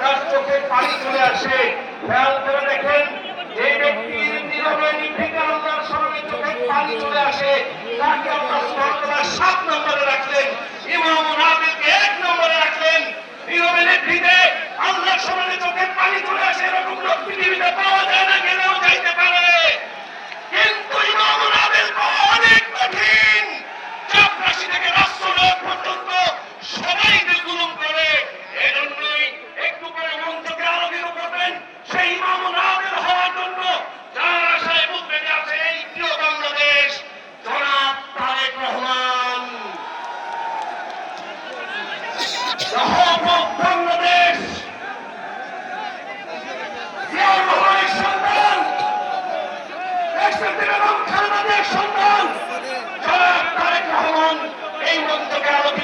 তার চোখে পানি চলে আসে। খেয়াল করে দেখেন, যে ব্যক্তির নীরবে নিভৃতে আল্লাহর স্মরণে চোখে পানি চলে আসে, তাকে আল্লাহ সুবহানাহু ওয়া তাআলা 7 নম্বরে রাখলেন, ইমাম নাবিলকে 1 নম্বরে রাখলেন। নীরবে নিভৃতে আল্লাহর স্মরণে চোখে পানি চলে আসে, এরকম লোক পৃথিবীতে পাওয়া যায় না, গেলেও যাইতে পারে, কিন্তু ইমাম নাবিল পাওয়া অনেক কঠিন। চাপরাশি থেকে রাষ্ট্রলোক পর্যন্ত সবাই জুলুম করে। এজন্যই একটু করে মঞ্চকে আলোকিত করবেন সেই ইমাম নাবিল হওয়ার জন্য, যার আশায় বুঝবেন আছে এই প্রিয় বাংলাদেশ, জনাব তারেক রহমান। বাংলাদেশ জিয়াউর রহমানের সন্তান, দেশের সন্তান জনাব তারেক রহমান এই মঞ্চকে আলোকিত